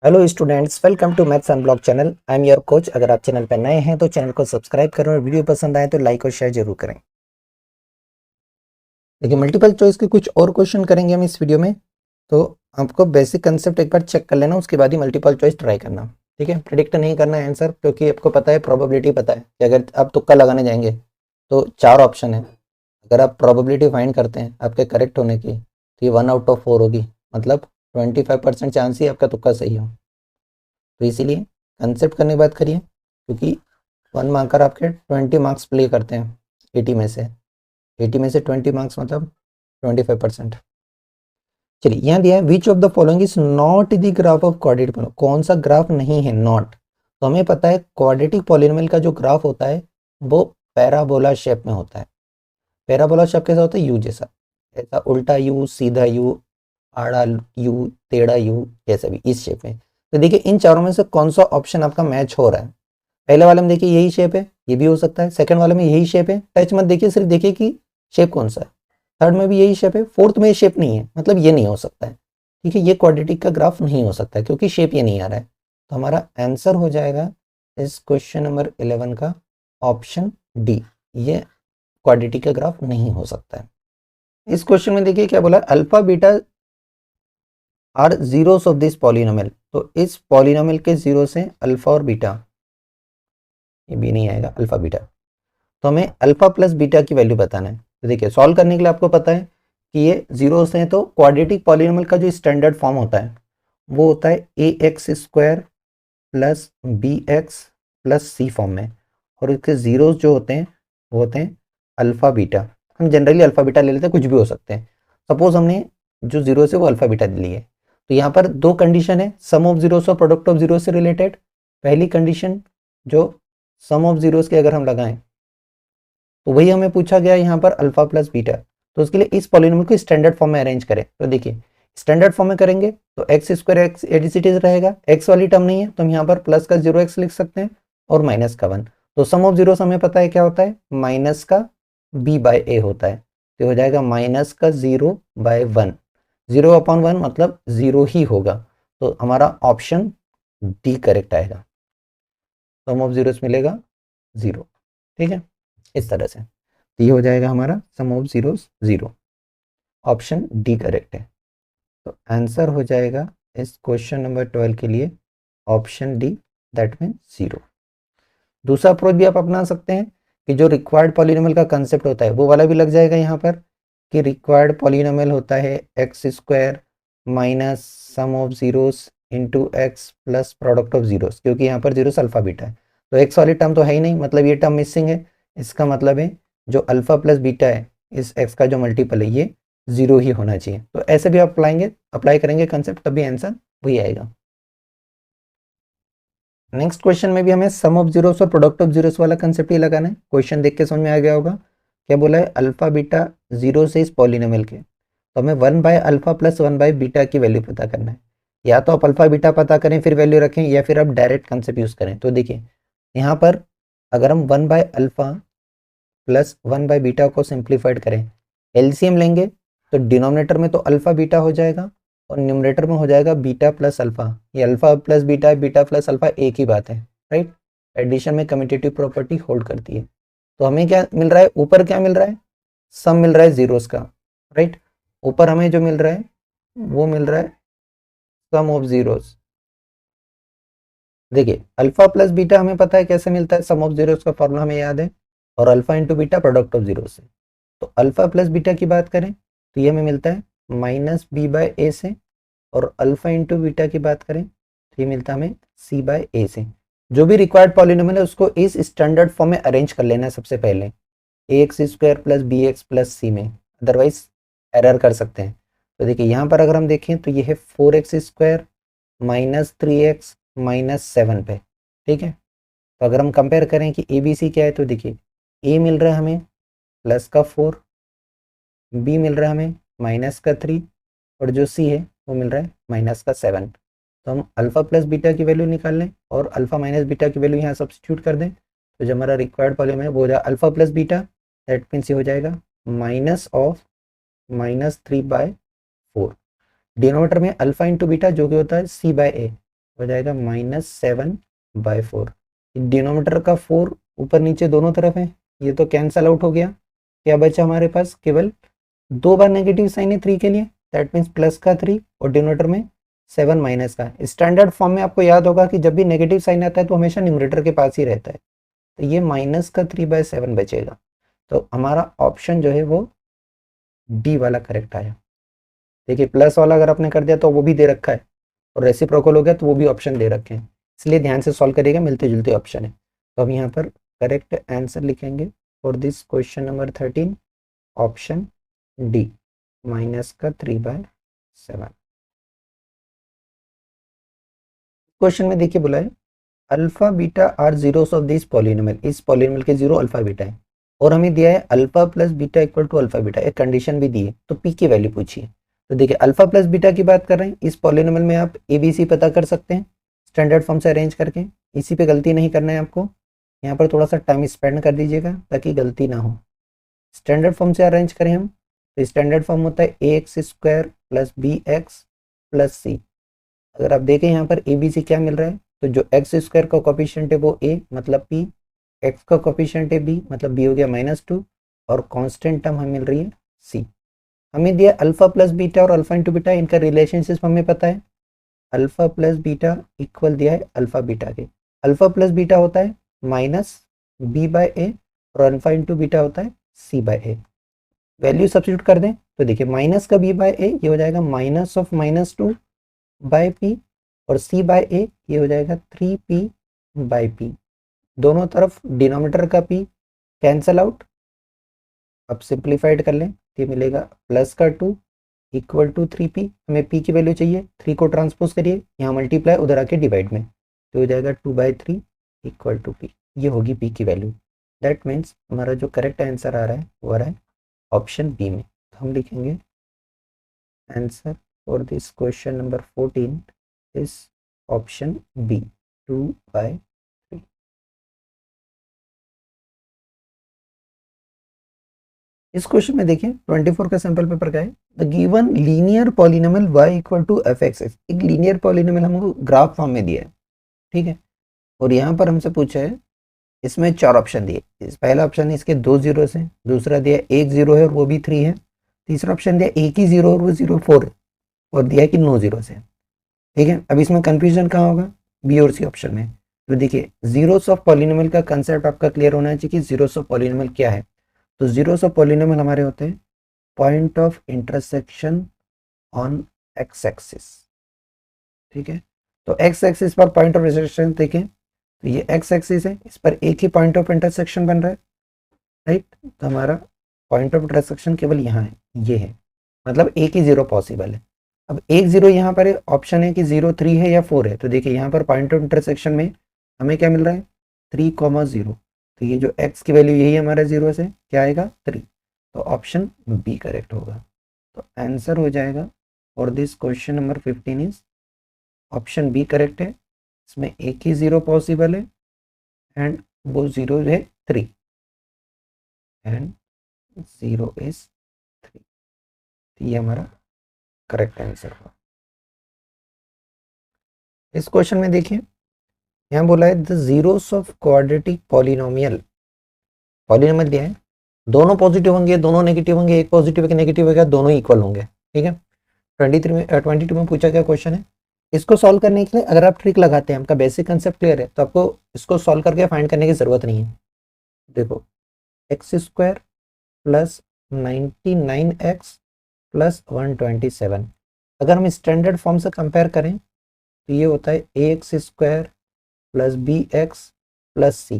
Hello students, welcome to maths unblock channel. I am your coach. अगर आप channel पर नए हैं तो चैनल को सब्सक्राइब करें और वीडियो पसंद आए तो लाइक और शेयर जरूर करें। देखिए, मल्टीपल चॉइस के कुछ और क्वेश्चन करेंगे हम इस वीडियो में, तो आपको बेसिक कंसेप्ट एक बार चेक कर लेना, उसके बाद ही मल्टीपल चॉइस ट्राई करना। ठीक है, प्रिडिक्ट नहीं करना है आंसर, क्योंकि आपको पता है, प्रोबेबिलिटी पता है कि अगर आप तुक्का लगाने जाएंगे तो 4 ऑप्शन है। अगर आप प्रोबेबिलिटी फाइंड करते हैं आपके करेक्ट होने की, तो ये 1/4 होगी, मतलब 25% चांस ही आपका तुक्का सही हो। तो इसीलिए कंसेप्ट करने की बात करिए, क्योंकि 1 मार्कर आपके 20 मार्क्स प्ले करते हैं 80 में से 20 मार्क्स मतलब 25%। चलिए, यहाँ दिया है which of the following is not the graph of quadratic polynomial. कौन सा ग्राफ नहीं है, नॉट। तो हमें पता है क्वाड्रेटिक पॉलिनोमियल का जो ग्राफ होता है वो पैराबोला शेप में होता है। पैराबोला शेप कैसा होता है, यू जैसा, ऐसा उल्टा यू, सीधा यू, आड़ा यू, टेढ़ा यू, जैसा भी इस शेप में। तो देखिए, इन चारों में से कौन सा ऑप्शन आपका मैच हो रहा है। पहले वाले में देखिए यही शेप है, ये भी हो सकता है। सेकंड वाले में यही शेप है, टच मत देखिए, सिर्फ देखिए कि शेप कौन सा है। थर्ड में भी यही शेप है, फोर्थ में ये शेप नहीं है, मतलब ये नहीं हो सकता है। ठीक है, ये क्वाड्रेटिक का ग्राफ नहीं हो सकता है क्योंकि शेप ये नहीं आ रहा है। तो हमारा आंसर हो जाएगा इस क्वेश्चन नंबर 11 का ऑप्शन डी, ये क्वाड्रेटिक का ग्राफ नहीं हो सकता है। इस क्वेश्चन में देखिए क्या बोला, alpha beta are zeros of this polynomial. तो इस पॉलिनोमियल के जीरो से अल्फा और बीटा, ये भी नहीं आएगा, अल्फा बीटा। तो हमें अल्फा प्लस बीटा की वैल्यू बताना है। तो देखिए, सॉल्व करने के लिए आपको पता है कि ये जीरो से है, तो क्वाड्रेटिक पॉलिनोमियल का जो स्टैंडर्ड फॉर्म होता है वो होता है ax² plus bx plus c form में, और इसके जीरोस जो होते हैं वो होते हैं अल्फा बीटा। हम जनरली अल्फा बीटा ले लेते हैं, कुछ भी हो सकते हैं। सपोज हमने जो जीरो से वो अल्फा बीटा ली है, तो यहाँ पर दो कंडीशन है, सम ऑफ जीरोस और प्रोडक्ट ऑफ जीरो से रिलेटेड। पहली कंडीशन जो सम ऑफ जीरोस के अगर हम लगाएं तो वही हमें पूछा गया यहाँ पर अल्फा प्लस बीटा। तो उसके लिए इस पॉलिनोमियल को स्टैंडर्ड फॉर्म में अरेंज करें। तो देखिए, स्टैंडर्ड फॉर्म में करेंगे तो x² एक्स एडिसिटीज रहेगा, x वाली टर्म नहीं है तो हम यहाँ पर प्लस का 0x लिख सकते हैं और माइनस का 1। तो सम ऑफ जीरोस हमें पता है क्या होता है, माइनस का b/a होता है। तो हो जाएगा माइनस का 0/1, 0/1 मतलब 0 ही होगा। तो हमारा ऑप्शन डी करेक्ट आएगा, सम ऑफ जीरोस मिलेगा 0। ठीक है, इस तरह से। तो ये हो जाएगा हमारा sum of zeros 0, option D correct है। तो आंसर हो जाएगा इस क्वेश्चन नंबर 12 के लिए ऑप्शन डी, दैट मीन 0। दूसरा अप्रोच भी आप अपना सकते हैं कि जो रिक्वायर्ड पॉलिनोमियल का कंसेप्ट होता है वो वाला भी लग जाएगा यहाँ पर, कि रिक्वायर्ड पॉलिनोमियल होता है x² minus sum of zeros into x plus product of zeros, क्योंकि यहाँ पर जीरोस अल्फा बीटा है। तो एक्स वाली टर्म तो है ही नहीं, मतलब ये टर्म मिसिंग है। इसका मतलब है जो अल्फा प्लस बीटा है, इस एक्स का जो मल्टीपल है ये 0 ही होना चाहिए। तो ऐसे भी आप अप्लाई करेंगे कंसेप्ट, तभी आंसर वही आएगा। नेक्स्ट क्वेश्चन में भी हमें सम ऑफ जीरोस और प्रोडक्ट ऑफ जीरोस वाला कंसेप्ट ही लगाना है। क्वेश्चन देख के समझ में आ गया होगा, क्या बोला है, अल्फा बीटा जीरो से इस पॉलिनोमियल के, तो हमें 1/अल्फा प्लस 1/बीटा की वैल्यू पता करना है। या तो आप अल्फा बीटा पता करें फिर वैल्यू रखें, या फिर आप डायरेक्ट कंसेप्ट यूज करें। तो देखिए, यहाँ पर अगर हम 1/अल्फा प्लस 1/बीटा को सिंप्लीफाइड करें, एलसीएम लेंगे तो डिनोमिनेटर में तो अल्फा बीटा हो जाएगा और न्यूमरेटर में हो जाएगा बीटा प्लस अल्फा। ये अल्फा प्लस बीटा है, बीटा प्लस अल्फा एक ही बात है, राइट। एडिशन में कम्यूटेटिव प्रॉपर्टी होल्ड करती है। तो हमें क्या मिल रहा है, ऊपर क्या मिल रहा है, सम मिल रहा है जीरोस का, राइट। ऊपर हमें जो मिल रहा है वो मिल रहा है सम ऑफ जीरोस। देखिए, अल्फा प्लस बीटा हमें पता है कैसे मिलता है, सम ऑफ जीरोस का फॉर्मूला हमें याद है, और alpha into beta product of zero से। तो अल्फा प्लस बीटा की बात करें तो ये हमें मिलता है माइनस b/a से, और अल्फा इंटू बीटा की बात करें तो ये मिलता है हमें c/a से। जो भी रिक्वायर्ड पॉलिनोमियल है उसको इस स्टैंडर्ड फॉर्म में अरेंज कर लेना है सबसे पहले, ax² plus bx plus c में, अदरवाइज एरर कर सकते हैं। तो देखिए, यहाँ पर अगर हम देखें तो ये है 4x² माइनस 3x माइनस 7 पे। ठीक है, तो अगर हम कंपेयर करें कि ए बी सी क्या है, तो देखिए a मिल रहा है हमें प्लस का 4, b मिल रहा है हमें माइनस का 3, और जो c है वो मिल रहा है माइनस का 7। तो हम अल्फा प्लस बीटा की वैल्यू निकाल लें और अल्फा माइनस बीटा की वैल्यू यहाँ सब्स्टिट्यूट कर दें, तो जो हमारा रिक्वायर्ड पॉलिनोमियल है वो हो जाएगा alpha plus beta, that means ये हो जाएगा माइनस ऑफ -3/4। डिनोमिनेटर में अल्फा इंटू बीटा जो कि होता है c/a, हो जाएगा -7/4। डिनोमीटर का 4 ऊपर नीचे दोनों तरफ है, ये तो कैंसल आउट हो गया। क्या बचा हमारे पास, केवल 2 बार नेगेटिव साइन है 3 के लिए, दैट मीन्स प्लस का 3 और डिनोमीटर में 7 माइनस का। स्टैंडर्ड फॉर्म में आपको याद होगा कि जब भी नेगेटिव साइन आता है तो हमेशा न्यूमरेटर के पास ही रहता है, तो ये -3/7 बचेगा। तो हमारा ऑप्शन जो है वो डी वाला करेक्ट आया। देखिए प्लस वाला अगर आपने कर दिया तो वो भी दे रखा है, और रेसिप्रोकल हो गया तो वो भी ऑप्शन दे रखे हैं, इसलिए ध्यान से सॉल्व करिएगा, मिलते जुलते ऑप्शन है। तो हम यहाँ पर करेक्ट आंसर लिखेंगे for this question number 13, option D, -3/7। Question में देखिए बोला है alpha beta are zeros of this polynomial, इस पॉलिनोमियल के जीरो अल्फा बीटा है, और हमें दिया है alpha plus beta equal to alpha beta, एक कंडीशन भी दी है, तो पी की वैल्यू पूछिए। तो देखिए अल्फा प्लस बीटा की बात कर रहे हैं, इस पॉलिनोमियल में आप ए बी सी पता कर सकते हैं स्टैंडर्ड फॉर्म से अरेंज करके, इसी पे गलती नहीं करना है आपको, यहाँ पर थोड़ा सा टाइम स्पेंड कर दीजिएगा ताकि गलती ना हो। स्टैंडर्ड फॉर्म से अरेंज करें हम, तो स्टैंडर्ड फॉर्म होता है A X square plus B x plus C. अगर आप देखें यहाँ पर ए बी सी क्या मिल रहा है, तो जो एक्स स्क्वायर का कोफिशिएंट है वो ए मतलब पी, एक्स का कोफिशिएंट है बी मतलब बी हो गया -2, और कांस्टेंट टर्म हमें मिल रही है सी। हमें दिया अल्फा प्लस बीटा और अल्फा इंटू बीटा, इनका रिलेशनशिप हमें पता है, अल्फा प्लस बीटा इक्वल दिया है अल्फा बीटा के, अल्फा प्लस बीटा होता है -b/a और अल्फा इंटू बीटा होता है c/a। वैल्यू सब्स्टिट्यूट कर दें तो देखिए माइनस का b/a ये हो जाएगा -2/p, और c/a ये हो जाएगा 3p/p। दोनों तरफ डिनोमिनेटर का p कैंसल आउट, अब सिंप्लीफाइड कर लें तो ये मिलेगा प्लस का 2 इक्वल टू 3p, हमें p की वैल्यू चाहिए, 3 को ट्रांसपोज करिए, यहाँ मल्टीप्लाई उधर आके डिवाइड में, तो हो जाएगा 2/3 इक्वल टू p, ये होगी p की वैल्यू। दैट मीन्स हमारा जो करेक्ट आंसर आ रहा है वो आ रहा है ऑप्शन बी में। तो हम लिखेंगे answer for this question number 14 is option B, 2/3। इस क्वेश्चन में देखिए 24 का सैंपल पेपर का है, the given linear polynomial y equal to f(x)। एक लीनियर पॉलिनोमियल हमको ग्राफ फॉर्म में दिया है, ठीक है, और यहाँ पर हमसे पूछा है, इसमें 4 ऑप्शन दिए, इस पहला ऑप्शन है इसके 2 जीरोस हैं, दूसरा दिया 1 जीरो है और वो भी 3 है, तीसरा ऑप्शन दिया 1 ही जीरो और वो 0 4 है, और दिया है कि 9 जीरोस है, ठीक है। अब इसमें कंफ्यूजन कहाँ होगा, बी और सी ऑप्शन में। तो देखिए जीरोस ऑफ पॉलिनोमियल का कंसेप्ट आपका क्लियर होना चाहिए कि जीरोस ऑफ पॉलिनोमियल क्या है। तो जीरोस ऑफ पॉलिनोमियल हमारे होते हैं point of intersection on x axis, ठीक है। तो एक्स एक्सिस पर पॉइंट ऑफ इंटरसेक्शन देखें तो ये एक्स एक्सिस है, इस पर एक ही पॉइंट ऑफ इंटरसेक्शन बन रहा है, राइट। तो हमारा पॉइंट ऑफ इंटरसेक्शन केवल यहाँ है, ये है, मतलब एक ही जीरो पॉसिबल है। अब एक जीरो यहाँ पर ऑप्शन है कि 0 3 है या 4 है, तो देखिए यहाँ पर पॉइंट ऑफ इंटरसेक्शन में हमें क्या मिल रहा है 3,0, तो ये जो x की वैल्यू यही हमारा 0 से क्या आएगा 3, तो ऑप्शन बी करेक्ट होगा। तो आंसर हो जाएगा और this question number 15 is option B correct है, इसमें एक ही जीरो पॉसिबल है एंड वो जीरो है 3 एंड 0 इज 3, ये हमारा करेक्ट आंसर हुआ। इस क्वेश्चन में देखिए यहाँ बोला है the zeros of quadratic polynomial, polynomial दिया है, दोनों पॉजिटिव होंगे दोनों नेगेटिव होंगे, एक पॉजिटिव एक नेगेटिव होगा, दोनों इक्वल होंगे, ठीक है। 22 में पूछा गया क्वेश्चन है, इसको सॉल्व करने के लिए अगर आप ट्रिक लगाते हैं, आपका बेसिक कंसेप्ट क्लियर है, तो आपको इसको सॉल्व करके फाइंड करने की जरूरत नहीं है। देखो x² प्लस 99x प्लस 127, अगर हम स्टैंडर्ड फॉर्म से कंपेयर करें तो ये होता है ax² plus bx plus c,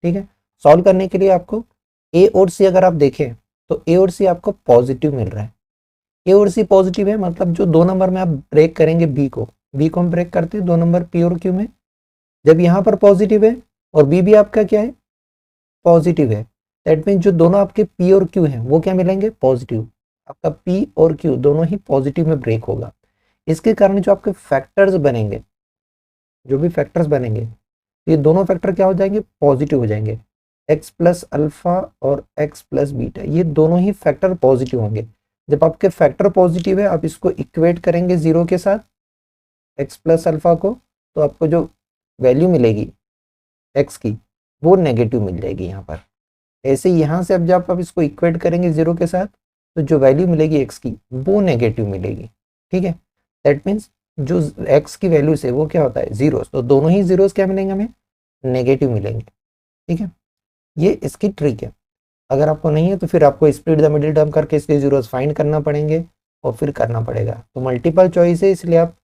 ठीक है। सॉल्व करने के लिए आपको a और c अगर आप देखें तो a और c आपको पॉजिटिव मिल रहा है, a और c पॉजिटिव है, मतलब जो 2 नंबर में आप ब्रेक करेंगे b को हम ब्रेक करते हैं 2 नंबर p और q में, जब यहाँ पर पॉजिटिव है और b भी आपका क्या है पॉजिटिव है, दैट मीन जो दोनों आपके p और q हैं वो क्या मिलेंगे पॉजिटिव, आपका p और q दोनों ही पॉजिटिव में ब्रेक होगा। इसके कारण जो आपके फैक्टर्स बनेंगे, जो भी फैक्टर्स बनेंगे ये दोनों फैक्टर क्या हो जाएंगे पॉजिटिव हो जाएंगे, x प्लस अल्फा और x प्लस बीटा ये दोनों ही फैक्टर पॉजिटिव होंगे। जब आपके फैक्टर पॉजिटिव है आप इसको इक्वेट करेंगे 0 के साथ x प्लस अल्फा को, तो आपको जो वैल्यू मिलेगी एक्स की वो नेगेटिव मिल जाएगी यहाँ पर। ऐसे ही यहाँ से अब जब आप इसको इक्वेट करेंगे जीरो के साथ तो जो वैल्यू मिलेगी एक्स की वो नेगेटिव मिलेगी। ठीक है, दैट मीन्स जो एक्स की वैल्यू से वो क्या होता है जीरोस, तो दोनों ही जीरोस क्या मिलेंगे हमें नेगेटिव मिलेंगे। ठीक है, ये इसकी ट्रिक है। अगर आपको नहीं है तो फिर आपको स्प्लिट द मिडिल टर्म करके इसके जीरोस फाइंड करना पड़ेंगे और फिर करना पड़ेगा। तो मल्टीपल चॉइस है, इसलिए आप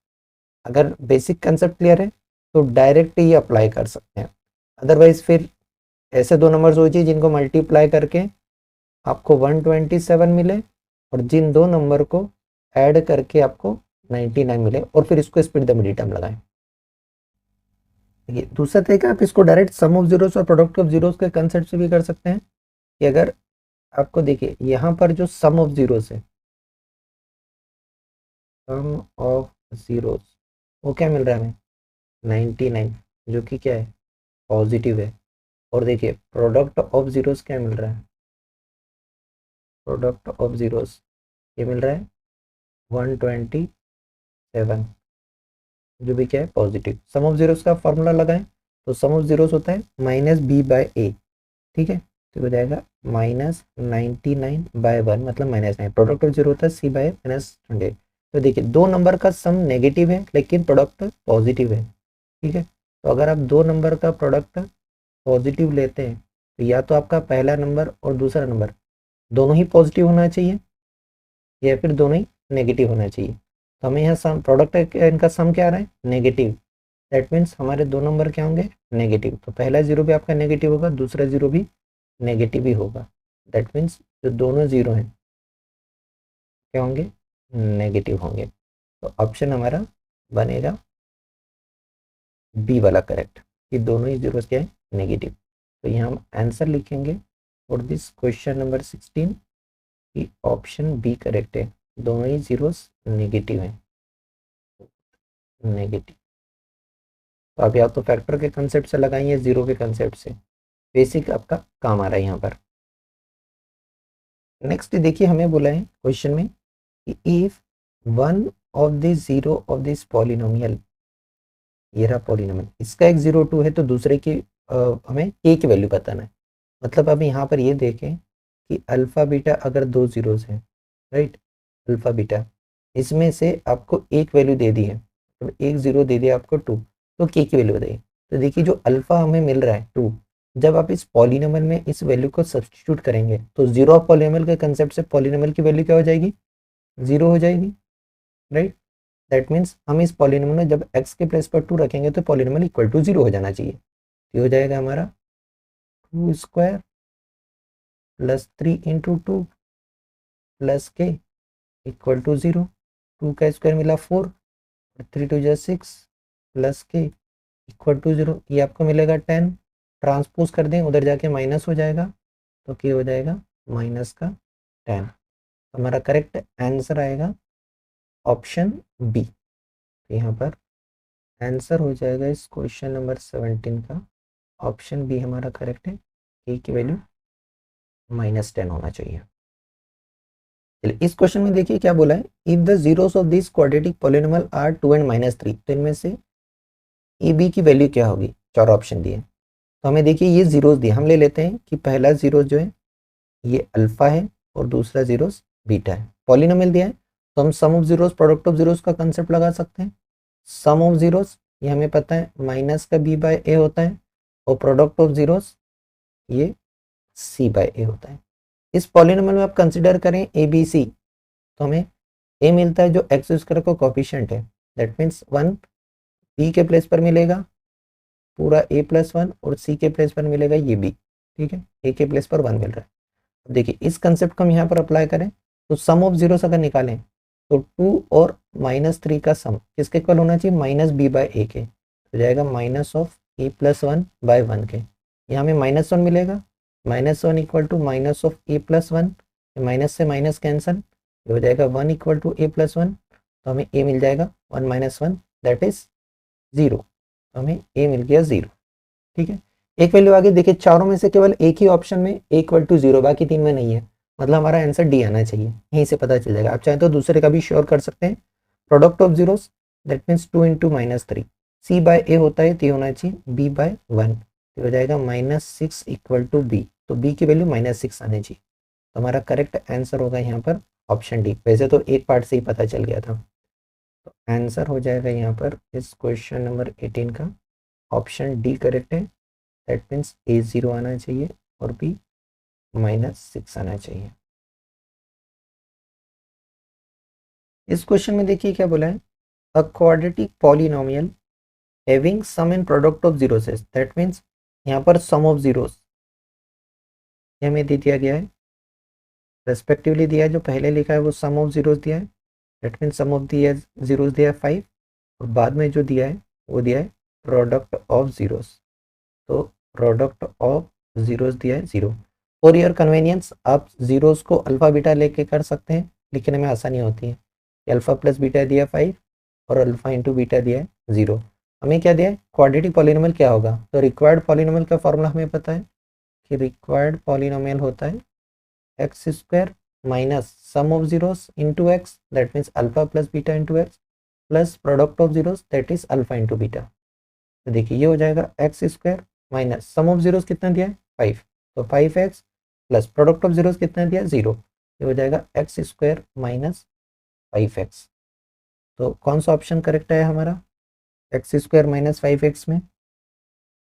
अगर बेसिक कंसेप्ट क्लियर है तो डायरेक्ट ही अप्लाई कर सकते हैं। अदरवाइज फिर ऐसे दो नंबर्स हो चाहिए जिनको मल्टीप्लाई करके आपको 127 मिले और जिन दो नंबर को ऐड करके आपको 99 मिले और फिर इसको स्प्लिट द मिडिल टर्म लगाएं। देखिए दूसरा तरीका आप इसको डायरेक्ट सम ऑफ जीरोस और प्रोडक्ट ऑफ जीरोस के कंसेप्ट से भी कर सकते हैं कि अगर आपको देखिए यहाँ पर जो सम ऑफ जीरोस है, सम ऑफ जीरोस वो क्या मिल रहा है हमें 99, जो कि क्या है पॉजिटिव है। और देखिए प्रोडक्ट ऑफ जीरोस क्या मिल रहा है, प्रोडक्ट ऑफ जीरोस ये मिल रहा है 127, जो भी क्या है पॉजिटिव। सम ऑफ जीरोस का फॉर्मूला लगाएं तो सम ऑफ जीरोस होता है माइनस बी बाय ए। ठीक है, तो हो जाएगा माइनस 99/1 मतलब -9। प्रोडक्ट ऑफ जीरो होता है सी बाय -100। तो देखिए दो नंबर का सम नेगेटिव है लेकिन प्रोडक्ट पॉजिटिव है। ठीक है, तो अगर आप दो नंबर का प्रोडक्ट पॉजिटिव लेते हैं तो या तो आपका पहला नंबर और दूसरा नंबर दोनों ही पॉजिटिव होना चाहिए या फिर दोनों ही नेगेटिव होना चाहिए। तो हमें यहाँ सम प्रोडक्ट इनका सम क्या आ रहा है नेगेटिव, दैट मीन्स हमारे दो नंबर क्या होंगे नेगेटिव। तो पहला जीरो भी आपका नेगेटिव होगा, दूसरा जीरो भी नेगेटिव ही होगा। दैट मीन्स जो दोनों जीरो हैं क्या होंगे नेगेटिव होंगे। तो ऑप्शन हमारा बनेगा बी वाला करेक्ट कि दोनों ही जीरो क्या है नेगेटिव। तो यहाँ हम आंसर लिखेंगे फॉर दिस क्वेश्चन नंबर 16 कि ऑप्शन बी करेक्ट है, दोनों ही जीरोस नेगेटिव हैं, नेगेटिव। तो आप या तो फैक्टर के कंसेप्ट से लगाइए जीरो के कंसेप्ट से, बेसिक आपका काम आ रहा है यहाँ पर। नेक्स्ट देखिए हमें बोला है क्वेश्चन में कि if one of the zero of this polynomial, ये रहा पॉलिनोमियल, इसका एक 0 2 है तो दूसरे की हमें ए की वैल्यू बताना है। मतलब अब यहाँ पर ये देखें कि अल्फा बीटा अगर दो जीरोस हैं, राइट, अल्फा बीटा, इसमें से आपको एक वैल्यू दे दी है, तो एक जीरो दे दिया आपको 2, तो के की वैल्यू बताइए। तो देखिए जो अल्फा हमें मिल रहा है 2, जब आप इस पॉलिनोमियल में इस वैल्यू को सब्सटीट्यूट करेंगे तो जीरो ऑफ पॉलिनोमियल के कंसेप्ट से पॉलिनोमियल की वैल्यू क्या हो जाएगी जीरो हो जाएगी, राइट। दैट मीन्स हम इस पॉलिनोमियल में जब x के प्लेस पर 2 रखेंगे तो पॉलिनोमियल इक्वल टू 0 हो जाना चाहिए। ये हो जाएगा हमारा 2² प्लस 3 इंटू 2 प्लस के इक्वल टू 0। 2 का स्क्वायर मिला 4, 3 2 जा 6 प्लस के इक्वल टू 0। ये आपको मिलेगा 10, ट्रांसपोज कर दें उधर जाके माइनस हो जाएगा तो क्या हो जाएगा माइनस का 10। हमारा करेक्ट आंसर आएगा ऑप्शन बी। तो यहाँ पर आंसर हो जाएगा इस क्वेश्चन नंबर 17 का ऑप्शन बी हमारा करेक्ट है, ए की वैल्यू -10 होना चाहिए। चलिए इस क्वेश्चन में देखिए क्या बोला है, if the zeros of this quadratic polynomial are 2 and -3, तो इनमें से ए बी की वैल्यू क्या होगी, चार ऑप्शन दिए। तो हमें देखिए ये जीरोस दिए, हम ले लेते हैं कि पहला जीरो जो है ये अल्फा है और दूसरा जीरोस बीटा है। पॉलिनोमियल दिया है तो हम sum of zeros product of zeros का कंसेप्ट लगा सकते हैं। सम ऑफ जीरोस ये हमें पता है माइनस का बी बाय ए होता है और प्रोडक्ट ऑफ जीरोस ये सी बाय ए होता है। इस पॉलिनोमियल में आप कंसिडर करें ए बी सी, तो हमें ए मिलता है जो एक्स स्क्वायर का कोफिशिएंट है, दैट मीन्स 1 बी के प्लेस पर मिलेगा पूरा a+1 और सी के प्लेस पर मिलेगा ये b। ठीक है, ए के प्लेस पर 1 मिल रहा है। अब देखिए इस कंसेप्ट को हम यहाँ पर अप्लाई करें तो सम ऑफ जीरोस अगर निकालें तो 2 और -3 का सम किसके इक्वल होना चाहिए -b बाय ए के, तो जाएगा -a+1/1 के। यहाँ में -1 मिलेगा, -1 इक्वल टू -a+1, माइनस से माइनस कैंसल, हो जाएगा 1 इक्वल टू a+1, तो हमें a मिल जाएगा 1 - 1 दैट इज 0, हमें a मिल गया 0। ठीक है, एक वैल्यू आगे देखिए चारों में से केवल एक ही ऑप्शन में a इक्वल टू 0, बाकी तीन में नहीं है, मतलब हमारा आंसर डी आना चाहिए, यहीं से पता चल जाएगा। आप चाहें तो दूसरे का भी श्योर कर सकते हैं, product of zeros that means 2 × -3, C by A होता है तो ये होना चाहिए बी बाय 1, तो हो जाएगा -6 इक्वल टू बी, तो बी की वैल्यू -6 आनी चाहिए। तो हमारा करेक्ट आंसर होगा यहाँ पर ऑप्शन डी। वैसे तो एक पार्ट से ही पता चल गया था। तो आंसर हो जाएगा यहाँ पर इस क्वेश्चन नंबर 18 का ऑप्शन डी करेक्ट है। दैट मीन्स ए 0 आना चाहिए और बी -6 आना चाहिए। इस क्वेश्चन में देखिए क्या बोला है, a quadratic polynomial having sum in product of zeros, that means यहाँ पर सम ऑफ जीरोस हमें दे दिया गया है, रेस्पेक्टिवली दिया है, जो पहले लिखा है वो सम ऑफ जीरोस दिया है, दैट मीन्स सम ऑफ दिया जीरोस दिया है 5, और बाद में जो दिया है वो दिया है प्रोडक्ट ऑफ जीरोस, तो प्रोडक्ट ऑफ जीरोस दिया है 0। फॉर योर कन्वीनियंस आप जीरोस को अल्फ़ा बीटा लेके कर सकते हैं, लिखने में आसानी होती है। अल्फ़ा प्लस बीटा दिया 5 और अल्फ़ा इंटू बीटा दिया है 0। हमें क्या दिया है, क्वाड्रेटिक पॉलिनोमियल क्या होगा, तो रिक्वायर्ड पॉलिनोमियल का फॉर्मूला हमें पता है कि रिक्वायर्ड पॉलिनोमियल होता है x square minus sum of zeros into x, that means alpha plus beta into x plus product of zeros that is alpha into beta. तो देखिए ये हो जाएगा x square minus sum of zeros कितना दिया है 5, तो 5x plus product of zeros कितना दिया है 0, ये हो जाएगा एक्स स्क्वायर माइनस 5x। तो कौन सा ऑप्शन करेक्ट है हमारा, एक्स स्क्वायर माइनस 5x में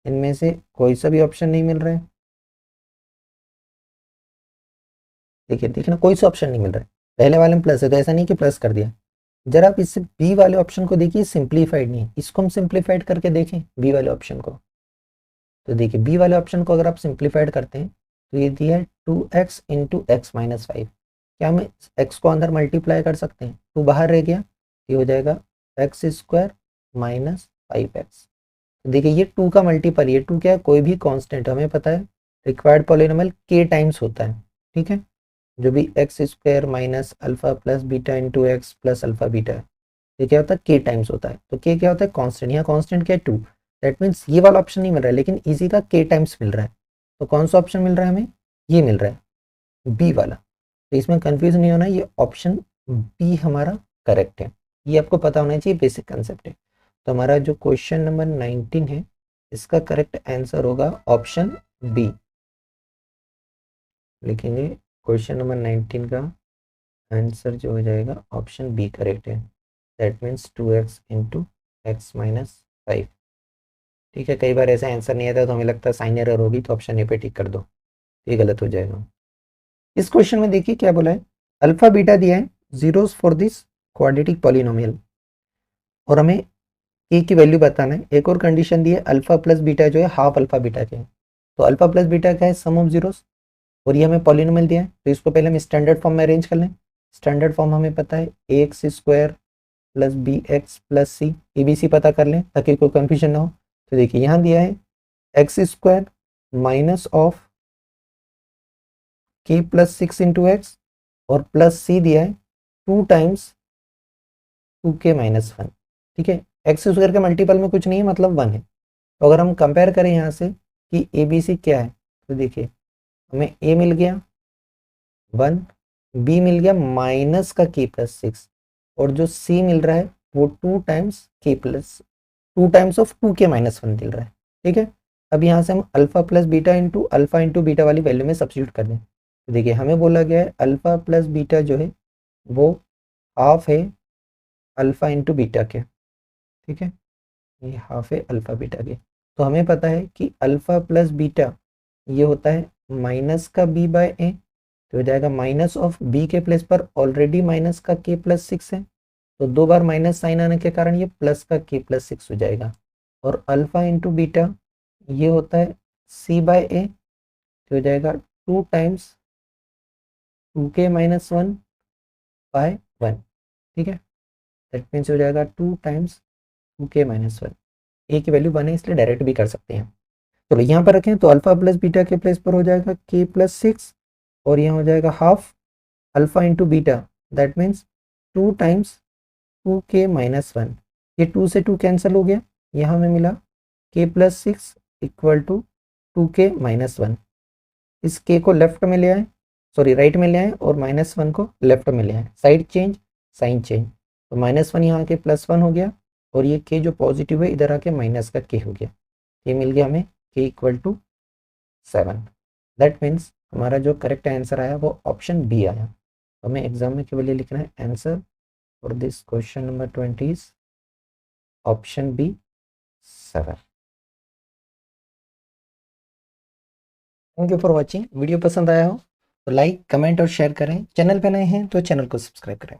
इनमें से कोई सा भी ऑप्शन नहीं मिल रहा है। देखिए देखिए ना, कोई सा ऑप्शन नहीं मिल रहा है। पहले वाले में प्लस है तो ऐसा नहीं कि प्लस कर दिया। जरा आप इससे बी वाले ऑप्शन को देखिए, सिंप्लीफाइड नहीं है, इसको हम सिंप्लीफाइड करके देखें बी वाले ऑप्शन को। तो देखिए बी वाले ऑप्शन को अगर आप सिंप्लीफाइड करते हैं तो ये दिया है 2x इंटू एक्स माइनस 5। क्या हम x को अंदर मल्टीप्लाई कर सकते हैं, 2 बाहर रह गया, ये हो जाएगा एक्स स्क्वायर माइनस 5x। देखिए ये 2 का मल्टीपल, ये 2 क्या है, कोई भी कांस्टेंट, हमें पता है रिक्वायर्ड पॉलिनोमियल k टाइम्स होता है, ठीक है। जो भी x square minus alpha plus beta into x plus alpha beta है, ये क्या होता है k टाइम्स होता है। तो k क्या होता है, कांस्टेंट, यहाँ कांस्टेंट क्या है 2, दैट मीन्स ये वाला ऑप्शन नहीं मिल रहा है, लेकिन इजी का k टाइम्स मिल रहा है। तो कौन सा ऑप्शन मिल रहा है हमें, ये मिल रहा है बी वाला। तो इसमें कंफ्यूज नहीं होना, ये ऑप्शन बी हमारा करेक्ट है। ये आपको पता होना चाहिए, बेसिक कंसेप्ट है। तो हमारा जो क्वेश्चन नंबर 19 है इसका करेक्ट आंसर होगा ऑप्शन बी। लिखेंगे क्वेश्चन नंबर 19 का आंसर जो हो जाएगा ऑप्शन बी करेक्ट है, that means 2x into x minus 5। ठीक है, कई बार ऐसा आंसर नहीं आता तो हमें लगता है साइन एरर होगी, तो ऑप्शन ए पे टिक कर दो, ये गलत हो जाएगा। इस क्वेश्चन में देखिए क्या बोला है, अल्फा बीटा दिया है zeros for this quadratic polynomial, और हमें के की वैल्यू बताना है। एक और कंडीशन दी है, अल्फा प्लस बीटा जो है हाफ अल्फा बीटा के, तो अल्फा प्लस बीटा क्या है, सम ऑफ जीरोस, और ये हमें पॉलिनोमियल दिया है, तो इसको पहले हम स्टैंडर्ड फॉर्म में अरेंज कर लें। स्टैंडर्ड फॉर्म हमें पता है x square plus B x plus c, a b c पता कर लें ताकि कोई कंफ्यूजन ना हो। तो देखिए यहाँ दिया है एक्स स्क्वायर माइनस ऑफ के प्लस 6 इंटू एक्स, और प्लस सी दिया है 2 टाइम्स 2k माइनस 1। ठीक है, एक्स स्क्वायर के मल्टीपल में कुछ नहीं है, मतलब 1 है। तो अगर हम कंपेयर करें यहाँ से कि ए बी सी क्या है, तो देखिए हमें ए मिल गया 1, बी मिल गया माइनस का k प्लस 6, और जो सी मिल रहा है वो 2 times k plus 2 times of 2k minus 1 मिल रहा है। ठीक है, अब यहाँ से हम alpha plus beta into alpha into beta वाली वैल्यू में सब्स्टिट्यूट कर दें। तो देखिए हमें बोला गया है अल्फा प्लस बीटा जो है वो हाफ है अल्फा इंटू बीटा के, ठीक है, ये हाफ है अल्फा बीटा के। तो हमें पता है कि अल्फा प्लस बीटा ये होता है माइनस का बी बाय ए, तो हो जाएगा माइनस ऑफ बी के प्लेस पर ऑलरेडी माइनस का के प्लस 6 है, तो 2 बार माइनस साइन आने के कारण ये प्लस का के प्लस 6 हो जाएगा। और अल्फा इंटू बीटा ये होता है सी बाय ए, तो हो जाएगा 2 टाइम्स 2k माइनस 1 बाय 1। ठीक है, दैट मीन्स हो जाएगा 2 टाइम्स 2k माइनस 1। ए की वैल्यू 1 है इसलिए डायरेक्ट भी कर सकते हैं। चलो यहाँ पर रखें तो अल्फा प्लस बीटा के प्लेस पर हो जाएगा k प्लस 6, और यहाँ हो जाएगा half alpha into beta, that means 2 times 2k minus 1। ये 2 से 2 कैंसिल हो गया, यहाँ हमें मिला k plus 6 equal to 2k minus 1। इस k को लेफ्ट में ले आए, सॉरी राइट में ले आए, और माइनस 1 को लेफ्ट में ले आए, साइड चेंज साइन चेंज, तो माइनस 1 यहाँ के प्लस 1 हो गया, और ये k जो पॉजिटिव है इधर आके माइनस का k हो गया, ये मिल गया हमें k equal to 7। That means हमारा जो करेक्ट आंसर आया वो ऑप्शन बी आया। हमें एग्जाम में केवल ये लिखना है answer for this question number 20 is option B 7। Thank you for watching. Video पसंद आया हो तो लाइक कमेंट और शेयर करें। चैनल पे नए हैं तो चैनल को सब्सक्राइब करें।